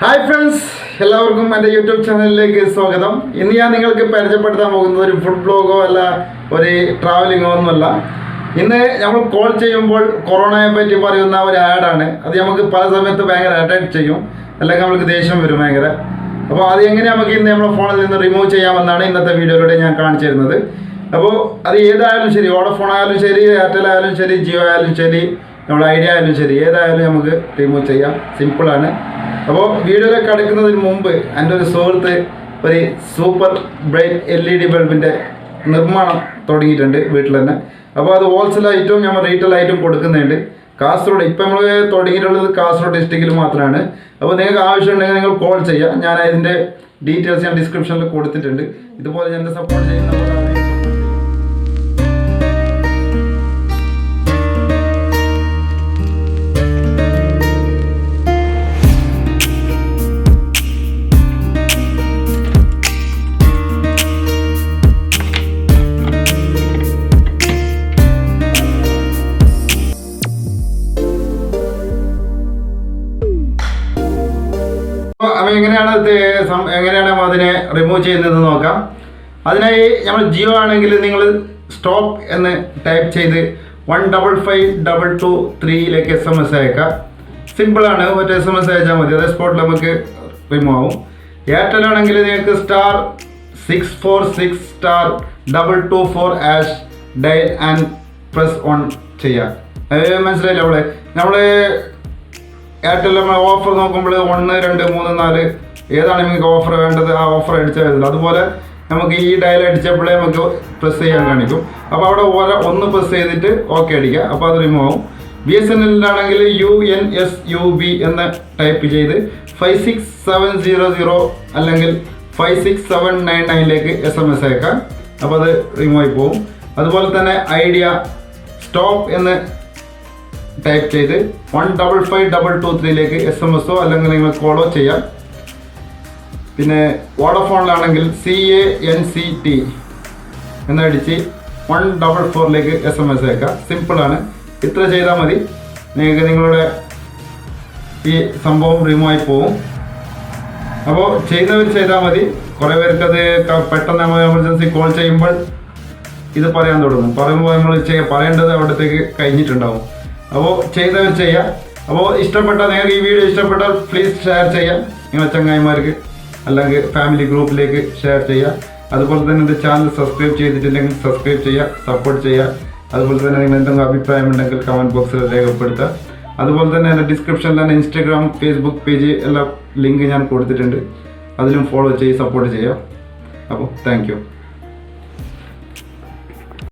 Hi friends, എല്ലാവർക്കും എൻ്റെ YouTube ചാനലിലേക്ക് സ്വാഗതം. ഇന്ന് ഞാൻ നിങ്ങൾക്ക് പരിചയപ്പെടുത്താൻ പോകുന്നത് ഒരു ഫുഡ് ബ്ലോഗോ അല്ല ഒരു ട്രാവലിങ്ങോ ഒന്നുമല്ല. ഇന്ന് നമ്മൾ കോൾ ചെയ്യുമ്പോൾ കൊറോണയെ പറ്റി പറയുന്ന ഒരു ആഡാണ്. അത് നമുക്ക് പല സമയത്ത് ഭയങ്കര അറ്റാക്ക് ചെയ്യും, അല്ലെങ്കിൽ നമുക്ക് ദേഷ്യം വരും ഭയങ്കര. അപ്പോൾ അത് എങ്ങനെ നമുക്ക് ഇന്ന് നമ്മുടെ ഫോണിൽ നിന്ന് റിമൂവ് ചെയ്യാമെന്നാണ് ഇന്നത്തെ വീഡിയോയിലൂടെ ഞാൻ കാണിച്ചു തരുന്നത്. അപ്പോൾ അത് ഏതായാലും ശരി, വോഡഫോൺ ആയാലും ശരി, എയർടെൽ ആയാലും ശരി, ജിയോ ആയാലും ശരി, നമ്മുടെ ഐഡിയ ആയാലും ശരി, ഏതായാലും നമുക്ക് റിമൂവ് ചെയ്യാം. സിമ്പിളാണ്. അപ്പോൾ വീഡിയോയിലേക്ക് കടക്കുന്നതിന് മുമ്പ് എൻ്റെ ഒരു സുഹൃത്ത് ഒരു സൂപ്പർ ബ്രൈറ്റ് LED ബൾബിൻ്റെ നിർമ്മാണം തുടങ്ങിയിട്ടുണ്ട് വീട്ടിൽ തന്നെ. അപ്പോൾ അത് ഹോൾസെയിലായിട്ടും നമ്മൾ റീറ്റെയിലായിട്ടും കൊടുക്കുന്നുണ്ട്. കാസർഗോഡ് ഇപ്പം നമ്മൾ തുടങ്ങിയിട്ടുള്ളത് കാസർഗോഡ് ഡിസ്ട്രിക്റ്റിൽ മാത്രമാണ്. അപ്പോൾ നിങ്ങൾക്ക് ആവശ്യമുണ്ടെങ്കിൽ നിങ്ങൾ കോൾ ചെയ്യുക. ഞാൻ അതിൻ്റെ ഡീറ്റെയിൽസ് ഞാൻ ഡിസ്ക്രിപ്ഷനിൽ കൊടുത്തിട്ടുണ്ട്. ഇതുപോലെ ഞാൻ സപ്പോർട്ട് ചെയ്യുന്ന എങ്ങനെയാണ് അതിനെ റിമൂവ് ചെയ്യുന്നത് നോക്കാം. അതിനായി നമ്മൾ ജിയോ ആണെങ്കിൽ നിങ്ങൾ സ്റ്റോപ്പ് എന്ന് ടൈപ്പ് ചെയ്ത് 155223 SMS അയക്കാം. സിമ്പിളാണ്, മറ്റേ SMS അയച്ചാൽ മതി, അതേ സ്പോട്ടിൽ നമുക്ക് റിമൂവ് ആവും. എയർടെൽ ആണെങ്കിൽ നിങ്ങൾക്ക് *646*224# ഡയൽ ആൻഡ് പ്രസ് ഓൺ ചെയ്യാം. മനസ്സിലായില്ല? നമ്മൾ എയർടെൽ നമ്മൾ ഓഫർ നോക്കുമ്പോൾ 1, 2, 3, 4 ഏതാണ് നിങ്ങൾക്ക് ഓഫർ വേണ്ടത്, ആ ഓഫർ അടിച്ചാൽ മതി. അതുപോലെ നമുക്ക് ഈ ഡയൽ അടിച്ചപ്പോഴേ നമുക്ക് പ്രസ് ചെയ്യാൻ കാണിക്കും. അപ്പോൾ അവിടെ ഒന്ന് പ്രസ് ചെയ്തിട്ട് ഓക്കെ അടിക്കുക. അപ്പോൾ അത് റിമൂവ് ആവും. BSNL-ലാണെങ്കിൽ UNSUB എന്ന് ടൈപ്പ് ചെയ്ത് 56700 അല്ലെങ്കിൽ 56799 SMS അയക്കാം. അപ്പോൾ അത് റിമൂവ് ആയി പോകും. അതുപോലെ തന്നെ ഐഡിയ സ്റ്റോപ്പ് എന്ന് ടൈപ്പ് ചെയ്ത് 155223 SMS-ഓ അല്ലെങ്കിൽ നിങ്ങൾ കോളോ ചെയ്യാം. പിന്നെ വോഡഫോണിലാണെങ്കിൽ CANCT എന്നടിച്ച് 144 SMS അയക്കാം. സിമ്പിളാണ്. ഇത്ര ചെയ്താൽ മതി, നിങ്ങൾക്ക് നിങ്ങളുടെ ഈ സംഭവം റിമൂവ് ആയി പോകും. അപ്പോൾ ചെയ്യുന്നവർ ചെയ്താൽ മതി. കുറേ പേർക്കത് പെട്ടെന്ന് നമ്മൾ എമർജൻസി കോൾ ചെയ്യുമ്പോൾ ഇത് പറയാൻ തുടങ്ങും. പറയുമ്പോൾ നമ്മൾ പറയേണ്ടത് അവിടത്തേക്ക് കഴിഞ്ഞിട്ടുണ്ടാവും. അപ്പോൾ ചെയ്തവർ ചെയ്യാം. അപ്പോൾ നിങ്ങൾക്ക് ഈ വീഡിയോ ഇഷ്ടപ്പെട്ടാൽ പ്ലീസ് ഷെയർ ചെയ്യാം. നിങ്ങളുടെ ചങ്ങായിമാർക്ക് അല്ലെങ്കിൽ ഫാമിലി ഗ്രൂപ്പിലേക്ക് ഷെയർ ചെയ്യുക. അതുപോലെ തന്നെ എൻ്റെ ചാനൽ സബ്സ്ക്രൈബ് ചെയ്തിട്ടില്ലെങ്കിൽ സബ്സ്ക്രൈബ് ചെയ്യുക, സപ്പോർട്ട് ചെയ്യുക. അതുപോലെ തന്നെ നിങ്ങൾ എന്തെങ്കിലും അഭിപ്രായം ഉണ്ടെങ്കിൽ കമൻറ്റ് ബോക്സിൽ രേഖപ്പെടുത്തുക. അതുപോലെ തന്നെ എൻ്റെ ഡിസ്ക്രിപ്ഷനിൽ തന്നെ ഇൻസ്റ്റാഗ്രാം, ഫേസ്ബുക്ക് പേജ് എല്ലാം ലിങ്ക് ഞാൻ കൊടുത്തിട്ടുണ്ട്. അതിലും ഫോളോ ചെയ്ത് സപ്പോർട്ട് ചെയ്യുക. അപ്പോൾ താങ്ക് യു.